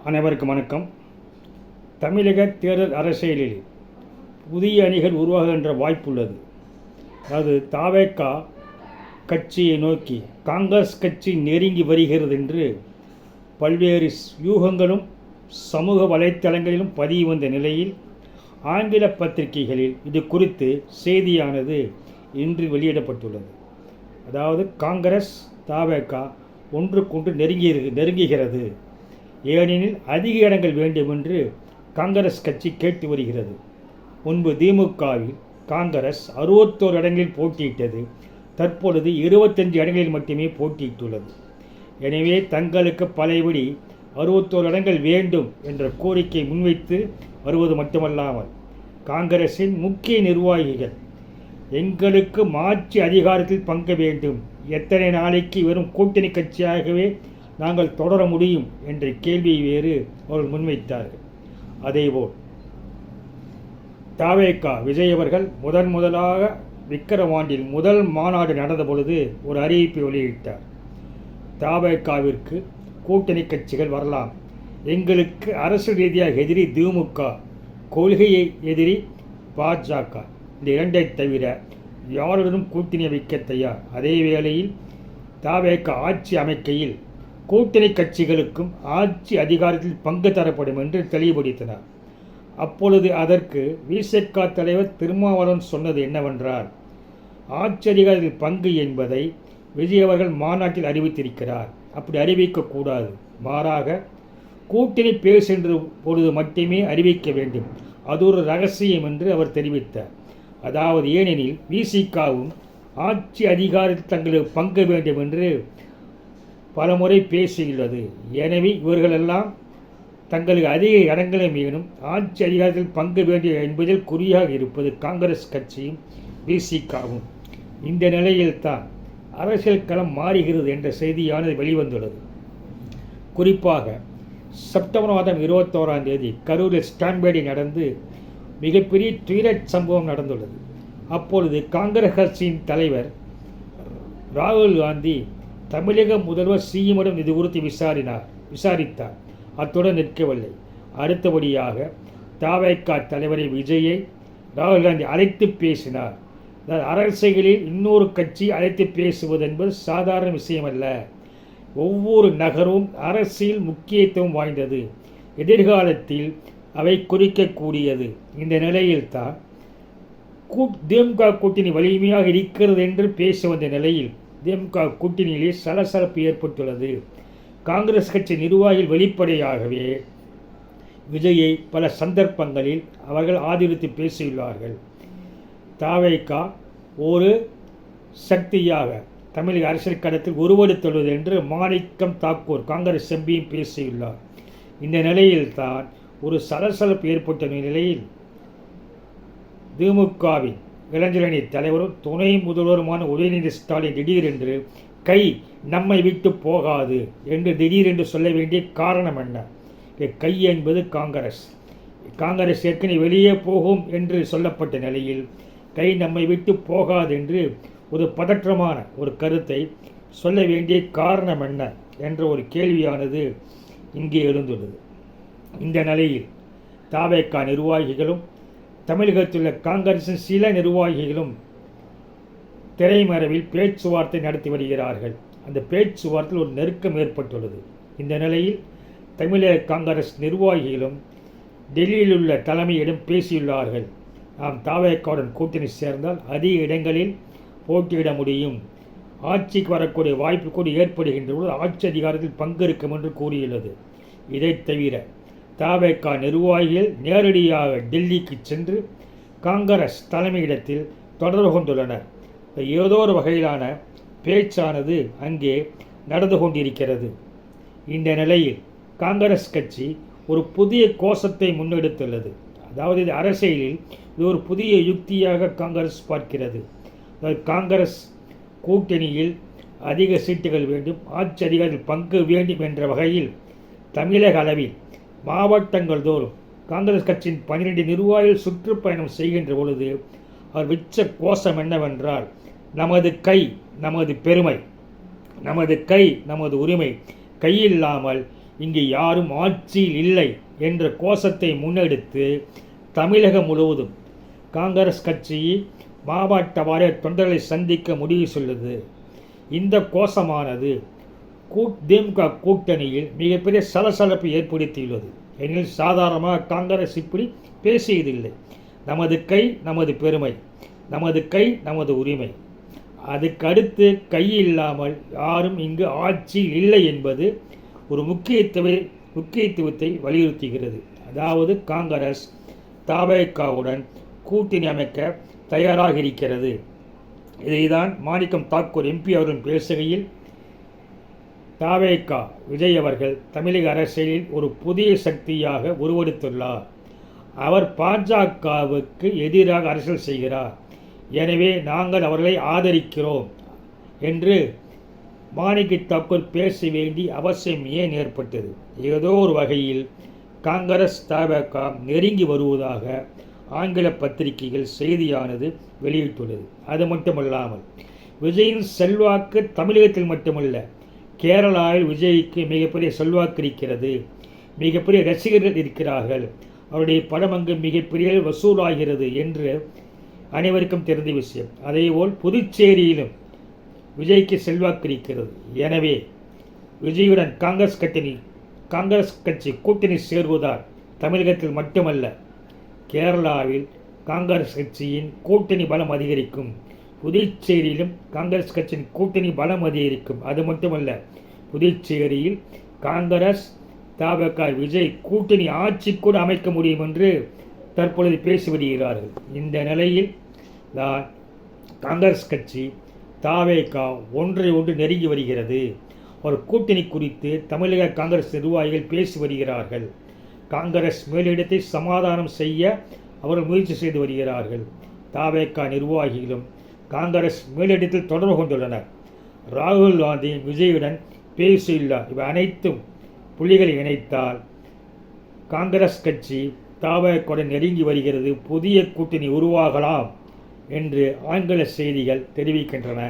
அனைவருக்கும் வணக்கம். தமிழக தேர்தல் அரசியலில் புதிய அணிகள் உருவாகின்ற வாய்ப்புள்ளது. அதாவது தவேக கட்சியை நோக்கி காங்கிரஸ் கட்சி நெருங்கி வருகிறது என்று பல்வேறு யூகங்களும் சமூக வலைத்தளங்களிலும் பதிவு வந்த நிலையில் ஆங்கில பத்திரிகைகளில் இது குறித்து செய்தியானது இன்று வெளியிடப்பட்டுள்ளது. அதாவது காங்கிரஸ் தவேக ஒன்றுக்கொன்று நெருங்குகிறது, ஏனெனில் அதிக இடங்கள் வேண்டும் என்று காங்கிரஸ் கட்சி கேட்டு வருகிறது. முன்பு திமுகவில் காங்கிரஸ் 61 இடங்களில் போட்டியிட்டது. தற்பொழுது 25 இடங்களில் மட்டுமே போட்டியிட்டுள்ளது. எனவே தங்களுக்கு பழையபடி 61 இடங்கள் வேண்டும் என்ற கோரிக்கை முன்வைத்து வருவது மட்டுமல்லாமல் காங்கிரசின் முக்கிய நிர்வாகிகள் எங்களுக்கு மாற்றி அதிகாரத்தில் பங்கு வேண்டும், எத்தனை நாளைக்கு வெறும் கூட்டணி கட்சியாகவே நாங்கள் தொடர முடியும் என்ற கேள்வியை வேறு அவர்கள் முன்வைத்தார்கள். அதேபோல் தவேக விஜய் அவர்கள் முதலாக விக்கிரவாண்டில் முதல் மாநாடு நடந்த பொழுது ஒரு அறிவிப்பை வெளியிட்டார். தவேகவிற்கு கூட்டணி கட்சிகள் வரலாம், எங்களுக்கு அரசு ரீதியாக எதிரி திமுக, கொள்கையை எதிரி பாஜக, இந்த இரண்டை தவிர யாருடனும் கூட்டணி வைக்க தயார். அதே வேளையில் தவேக ஆட்சி அமைக்கையில் கூட்டணி கட்சிகளுக்கும் ஆட்சி அதிகாரத்தில் பங்கு தரப்படும் என்று தெளிவுபடுத்தினார். அப்பொழுது அதற்கு விசிக தலைவர் திருமாவளவன் சொன்னது என்னவென்றால், ஆட்சி அதிகாரத்தில் பங்கு என்பதை விஜய் அவர்கள் மாநாட்டில் அறிவித்திருக்கிறார், அப்படி அறிவிக்கக்கூடாது, மாறாக கூட்டணி பேசுகின்ற பொழுது மட்டுமே அறிவிக்க வேண்டும், அது ஒரு ரகசியம் என்று அவர் தெரிவித்தார். அதாவது ஏனெனில் விசிகவும் ஆட்சி அதிகாரத்தில் தங்களுக்கு பங்கு வேண்டும் என்று பலமுறை பேசியுள்ளது. எனவே இவர்களெல்லாம் தங்களுக்கு அதிக இடங்களை மீதும் ஆட்சி அதிகாரத்தில் பங்கு வேண்டும் என்பதில் குறியாக இருப்பது காங்கிரஸ் கட்சியும் விசிகவும். இந்த நிலையில்தான் அரசியல் களம் மாறுகிறது என்ற செய்தியானது வெளிவந்துள்ளது. குறிப்பாக செப்டம்பர் மாதம் 21ஆம் தேதி கரூரில் ஸ்டாம்பேடி நடந்து மிகப்பெரிய துயர சம்பவம் நடந்துள்ளது. அப்பொழுது காங்கிரஸ் கட்சியின் தலைவர் ராகுல் காந்தி தமிழக முதல்வர் சிஎம்மிடம் இது குறித்து விசாரித்தார். அத்துடன் நிற்கவில்லை, அடுத்தபடியாக தவேக தலைவரை விஜயை ராகுல் காந்தி அழைத்து பேசினார். அரசியலில் இன்னொரு கட்சி அழைத்து பேசுவது என்பது சாதாரண விஷயமல்ல. ஒவ்வொரு நகரும் அரசியல் முக்கியத்துவம் வாய்ந்தது, எதிர்காலத்தில் அவை குறிக்கக்கூடியது. இந்த நிலையில்தான் திமுக கூட்டணி வலிமையாக இருக்கிறது என்று பேச வந்த நிலையில் திமுக கூட்டணியிலே சலசலப்பு ஏற்பட்டுள்ளது. காங்கிரஸ் கட்சி நிர்வாகிகள் வெளிப்படையாகவே விஜயை பல சந்தர்ப்பங்களில் அவர்கள் ஆதரித்து பேசியுள்ளார்கள். தவேக ஒரு சக்தியாக தமிழக அரசியல் களத்தில் உருவெடுத்துள்ளது என்று மாணிக்கம் தாக்கூர் காங்கிரஸ் எம்பியும் பேசியுள்ளார். இந்த நிலையில்தான் ஒரு சலசலப்பு ஏற்பட்ட நிலையில் திமுகவின் இளைஞரணி தலைவரும் துணை முதல்வருமான உதயநிதி ஸ்டாலின் திடீரென்று கை நம்மை விட்டு போகாது என்று திடீரென்று சொல்ல வேண்டிய காரணம் என்ன? கை என்பது காங்கிரஸ் ஏற்கனவே வெளியே போகும் என்று சொல்லப்பட்ட நிலையில் கை நம்மை விட்டு போகாது என்று ஒரு பதற்றமான ஒரு கருத்தை சொல்ல வேண்டிய காரணம் என்ன என்ற ஒரு கேள்வியானது இங்கே எழுந்துள்ளது. இந்த நிலையில் தவேக நிர்வாகிகளும் தமிழகத்தில் உள்ள காங்கிரசின் சில நிர்வாகிகளும் திரைமறைவில் பேச்சுவார்த்தை நடத்தி வருகிறார்கள். அந்த பேச்சுவார்த்தையில் ஒரு நெருக்கம் ஏற்பட்டுள்ளது. இந்த நிலையில் தமிழக காங்கிரஸ் நிர்வாகிகளும் டெல்லியில் உள்ள தலைமையிடம் பேசியுள்ளார்கள். நாம் தவேகவுடன் கூட்டணி சேர்ந்தால் அதிக இடங்களில் போட்டியிட முடியும், ஆட்சிக்கு வரக்கூடிய வாய்ப்பு கூட ஏற்படுகின்ற பொழுது ஆட்சி அதிகாரத்தில் பங்கு இருக்கும் என்று கூறியுள்ளது. இதை தவிர தவேக நிர்வாகிகள் நேரடியாக டெல்லிக்கு சென்று காங்கிரஸ் தலைமையிடத்தில் தொடர்பு கொண்டுள்ளனர். ஏதோ ஒரு வகையிலான பேச்சானது அங்கே நடந்து கொண்டிருக்கிறது. இந்த நிலையில் காங்கிரஸ் கட்சி ஒரு புதிய கோஷத்தை முன்னெடுத்துள்ளது. அதாவது இது அரசியலில் இது ஒரு புதிய யுக்தியாக காங்கிரஸ் பார்க்கிறது. காங்கிரஸ் கூட்டணியில் அதிக சீட்டுகள் வேண்டும், ஆட்சி அதிகாரத்தில் பங்கு வேண்டும் என்ற வகையில் தமிழக அளவில் மாவட்டங்கள் தோறும் காங்கிரஸ் கட்சியின் 12 நிர்வாகிகள் சுற்றுப்பயணம் செய்கின்ற பொழுது அவர் விச்ச கோஷம் என்னவென்றால், நமது கை நமது பெருமை, நமது கை நமது உரிமை, கையில்லாமல் இங்கு யாரும் ஆட்சியில் இல்லை என்ற கோஷத்தை முன்னெடுத்து தமிழகம் முழுவதும் காங்கிரஸ் கட்சி மாவட்ட வாரிய தொண்டர்களை சந்திக்க முடிவு சொல்லுது. இந்த கோஷமானது திமுக கூட்டணியில் மிகப்பெரிய சலசலப்பை ஏற்படுத்தியுள்ளது. எனில் சாதாரணமாக காங்கிரஸ் இப்படி பேசியதில்லை. நமது கை நமது பெருமை, நமது கை நமது உரிமை, அதுக்கடுத்து கை இல்லாமல் யாரும் இங்கு ஆட்சியில் இல்லை என்பது ஒரு முக்கியத்துவத்தை வலியுறுத்துகிறது. அதாவது காங்கிரஸ் தவேகாவுடன் கூட்டணி அமைக்க தயாராக இருக்கிறது. இதைதான் மாணிக்கம் தாக்கூர் எம்பி அவர்கள் பேசுகையில், தவேகா விஜய் அவர்கள் தமிழக அரசியலில் ஒரு புதிய சக்தியாக உருவெடுத்துள்ளார். அவர் பாஜகவுக்கு எதிராக அரசியல் செய்கிறார். எனவே நாங்கள் அவர்களை ஆதரிக்கிறோம் என்று மாணிக்க தாக்கூர் பேச வேண்டிய அவசியம் ஏன் ஏற்பட்டது? ஏதோ ஒரு வகையில் காங்கிரஸ் தவேகா நெருங்கி வருவதாக ஆங்கில பத்திரிகைகள் செய்தியானது வெளியிட்டுள்ளது. அது மட்டுமல்லாமல் விஜயின் செல்வாக்கு தமிழகத்தில் மட்டுமல்ல, கேரளாவில் விஜய்க்கு மிகப்பெரிய செல்வாக்கு இருக்கிறது, மிகப்பெரிய ரசிகர்கள் இருக்கிறார்கள், அவருடைய படம் அங்கு மிகப்பெரிய வசூலாகிறது என்று அனைவருக்கும் தெரிந்த விஷயம். அதேபோல் புதுச்சேரியிலும் விஜய்க்கு செல்வாக்கு இருக்கிறது. எனவே விஜயுடன் காங்கிரஸ் கட்சி கூட்டணி சேர்வதால் தமிழகத்தில் மட்டுமல்ல, கேரளாவில் காங்கிரஸ் கட்சியின் கூட்டணி பலம் அதிகரிக்கும், புதுச்சேரியிலும் காங்கிரஸ் கட்சியின் கூட்டணி பலம் அதிகரிக்கும். அது மட்டுமல்ல, புதுச்சேரியில் காங்கிரஸ் தவேகா விஜய் கூட்டணி ஆட்சி கூட அமைக்க முடியும் என்று தற்பொழுது பேசி வருகிறார்கள். இந்த நிலையில் தான் காங்கிரஸ் கட்சி தவேகா ஒன்றை ஒன்று நெருங்கி வருகிறது. ஒரு கூட்டணி குறித்து தமிழக காங்கிரஸ் நிர்வாகிகள் பேசி வருகிறார்கள். காங்கிரஸ் மேலிடத்தை சமாதானம் செய்ய அவர்கள் முயற்சி செய்து வருகிறார்கள். தவேகா நிர்வாகிகளும் காங்கிரஸ் மேலிடத்தில் தொடர்பு கொண்டுள்ளனர். ராகுல் காந்தி விஜயுடன் பேசியுள்ளார். இவை அனைத்தும் புள்ளிகளை இணைத்தால் காங்கிரஸ் கட்சி தவேகாவுடன் நெருங்கி வருகிறது, புதிய கூட்டணி உருவாகலாம் என்று ஆங்கில செய்திகள் தெரிவிக்கின்றன.